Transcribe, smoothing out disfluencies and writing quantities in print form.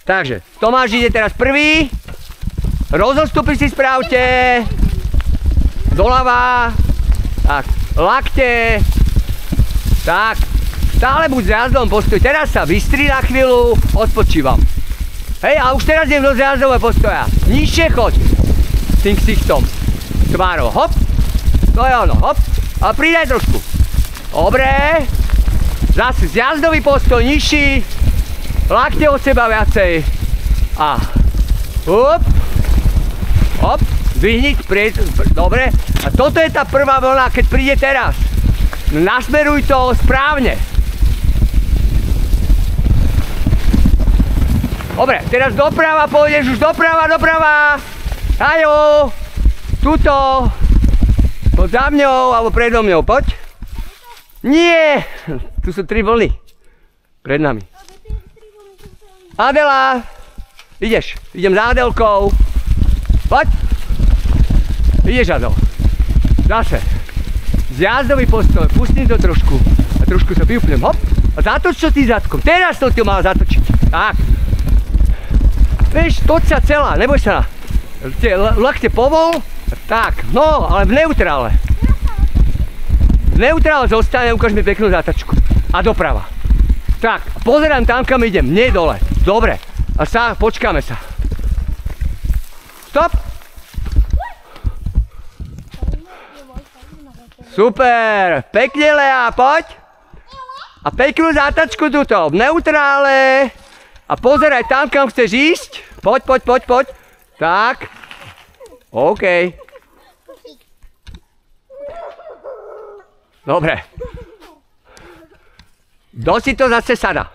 Takže, Tomáš ide teraz prvý. Rozostupy si spravte. Doľava. Tak, lakte. Tak, stále buď v zjazdovom postoji. Teraz sa vystri na chvíľu, odpočívam. Hej, a už teraz idem do zjazdového postoja. Nižšie choď. S tým ksichtom. Tvárou, hop. To je ono, hop. A pridaj trošku. Dobre. Zase zjazdový postoj, nižší. Lakte od seba viacej. A hop. Hop. Vyhniť, dobre. A toto je tá prvá vlna, keď príde teraz. Nasmeruj to správne. Dobre, teraz doprava pôjdeš, už doprava. Hajo. Tuto. Poď za mňou, alebo predo mňou, poď. Nie. Tu sú 3 vlny. Pred nami. Adela. Ideš, idem za Adelkou. Poď. Ideš, Adel. Zase. Zjazdový postoj, pustím to trošku. A trošku sa vyupnem, hop. A zatoč to tým zadkom. Teraz to ty mal zatočiť. Tak. Vieš, toď sa celá, neboj sa. Lakte povol. Tak, no, ale v neutrále. V neutrále zostane, ukáž mi peknú zatačku. A doprava. Tak, pozerám tam, kam idem, nie dole. Dobre. A počkáme sa. Stop. Super, pekne Lea, poď. A peknú zátačku tuto, v neutrále. A pozeraj tam, kam chceš ísť. Poď. Tak. OK. Dobre. Kto si to zase sada?